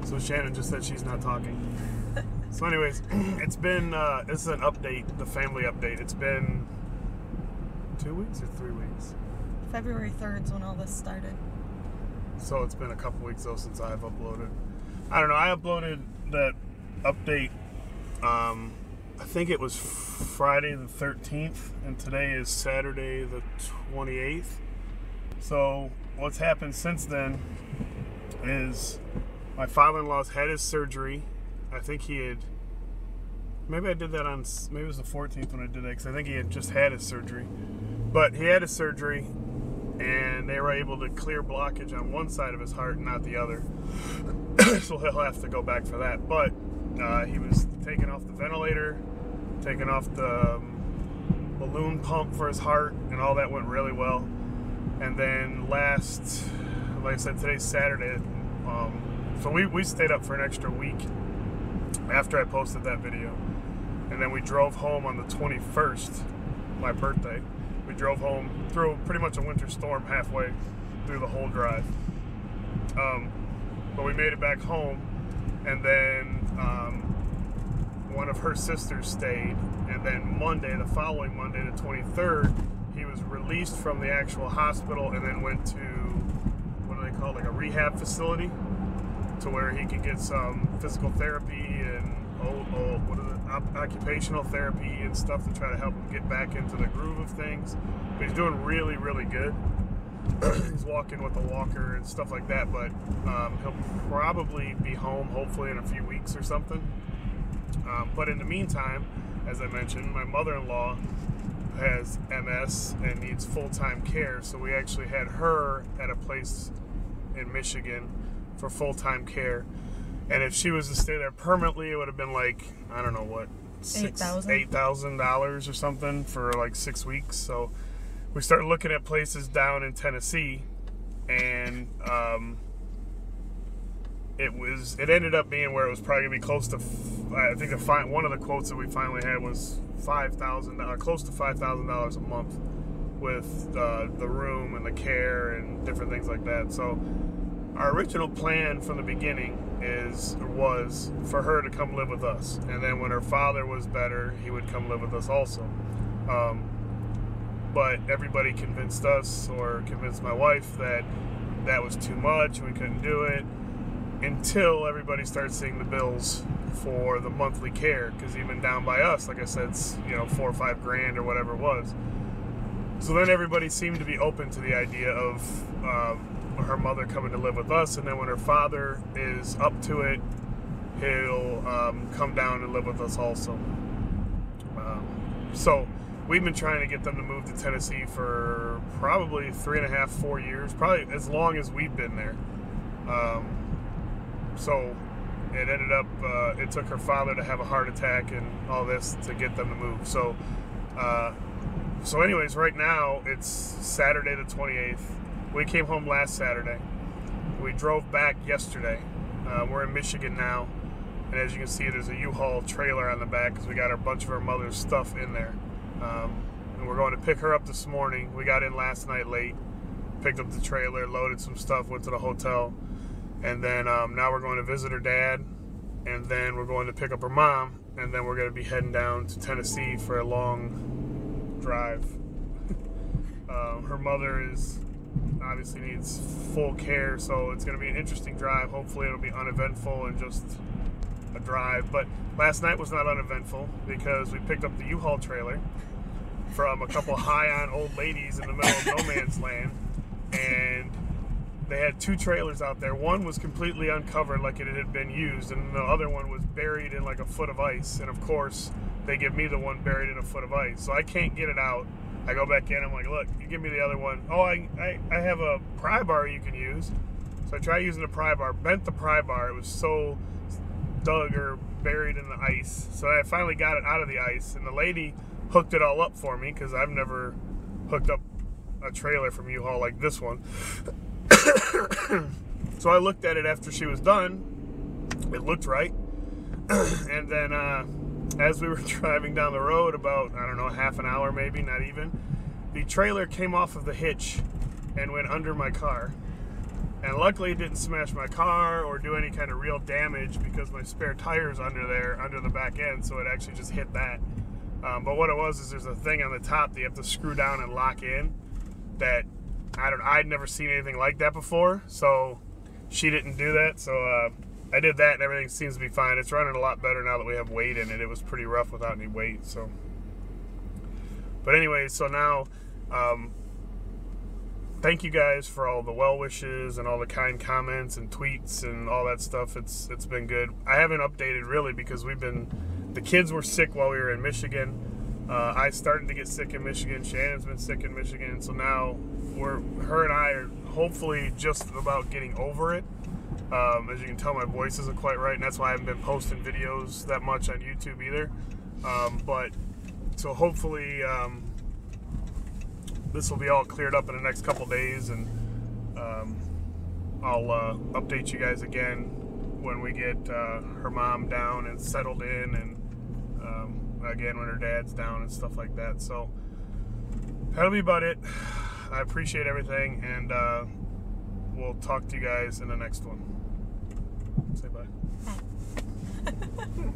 So Shannon just said she's not talking. So anyways, it's been, this is an update, the family update. It's been 2 weeks or 3 weeks? February 3rd is when all this started. So it's been a couple weeks though since I've uploaded. I don't know, I uploaded that update, I think it was Friday the 13th, and today is Saturday the 28th. So what's happened since then is my father-in-law's had his surgery. I think he had, maybe I did that on, maybe it was the 14th when I did that, because I think he had just had his surgery. But he had his surgery, and they were able to clear blockage on one side of his heart and not the other. So he'll have to go back for that. But he was taken off the ventilator, taken off the balloon pump for his heart, and all that went really well. And then like I said, today's Saturday, so we stayed up for an extra week after I posted that video. And then we drove home on the 21st, my birthday. We drove home through pretty much a winter storm halfway through the whole drive. But we made it back home, and then one of her sisters stayed, and then Monday, the following Monday, the 23rd, he was released from the actual hospital and then went to, what do they call it, like a rehab facility, to where he could get some physical therapy and occupational therapy and stuff to try to help him get back into the groove of things. But he's doing really, really good. He's walking with a walker and stuff like that, but he'll probably be home hopefully in a few weeks or something. But in the meantime, as I mentioned, my mother-in-law has MS and needs full-time care, so we actually had her at a place in Michigan for full-time care. And if she was to stay there permanently, it would have been like, I don't know what, $8,000 or something for like 6 weeks. So we started looking at places down in Tennessee, and it ended up being where it was probably gonna be close to, I think one of the quotes that we finally had was $5,000, close to $5,000 a month with the room and the care and different things like that. So our original plan from the beginning was for her to come live with us, and then when her father was better, he would come live with us also. But everybody convinced us, or convinced my wife, that that was too much, we couldn't do it, until everybody started seeing the bills for the monthly care, because even down by us, like I said, it's, you know, $4 or $5 grand or whatever it was. So then everybody seemed to be open to the idea of her mother coming to live with us, and then when her father is up to it, he'll come down and live with us also. So we've been trying to get them to move to Tennessee for probably 3.5, 4 years, probably as long as we've been there. So it ended up, it took her father to have a heart attack and all this to get them to move. So anyways, right now it's Saturday the 28th. We came home last Saturday. We drove back yesterday. We're in Michigan now, and as you can see, there's a U-Haul trailer on the back because we got a bunch of our mother's stuff in there. And we're going to pick her up this morning. We got in last night late, picked up the trailer, loaded some stuff, went to the hotel, and then now we're going to visit her dad, and then we're going to pick up her mom, and then we're going to be heading down to Tennessee for a long drive. Her mother obviously needs full care, so it's going to be an interesting drive. Hopefully it'll be uneventful and just a drive. But last night was not uneventful because we picked up the U-Haul trailer from a couple high-on old ladies in the middle of no man's land, and they had 2 trailers out there. One was completely uncovered like it had been used, and the other one was buried in like a foot of ice. And of course they give me the one buried in a foot of ice, so I can't get it out. I go back in, I'm like, look, you give me the other one. Oh, I have a pry bar you can use. So I tried using the pry bar, bent the pry bar. It was so dug or buried in the ice. So I finally got it out of the ice, and the lady hooked it all up for me because I've never hooked up a trailer from U-Haul like this one. So I looked at it after she was done. It looked right. And then as we were driving down the road about, I don't know, half an hour maybe, not even, the trailer came off of the hitch and went under my car. And luckily it didn't smash my car or do any kind of real damage because my spare tire's under there, under the back end, so it actually just hit that. But what it was is there's a thing on the top that you have to screw down and lock in that, I'd never seen anything like that before, so she didn't do that, so I did that and everything seems to be fine. It's running a lot better now that we have weight in it. It was pretty rough without any weight, so. But anyway, so now, thank you guys for all the well wishes and all the kind comments and tweets and all that stuff. It's been good. I haven't updated really because the kids were sick while we were in Michigan. I started to get sick in Michigan. Shannon's been sick in Michigan. So now her and I are hopefully just about getting over it. As you can tell, my voice isn't quite right, and that's why I haven't been posting videos that much on YouTube either. But so hopefully, this will be all cleared up in the next couple days, and I'll update you guys again when we get her mom down and settled in, and again when her dad's down and stuff like that. So that'll be about it. I appreciate everything, and we'll talk to you guys in the next one. Say bye. Bye.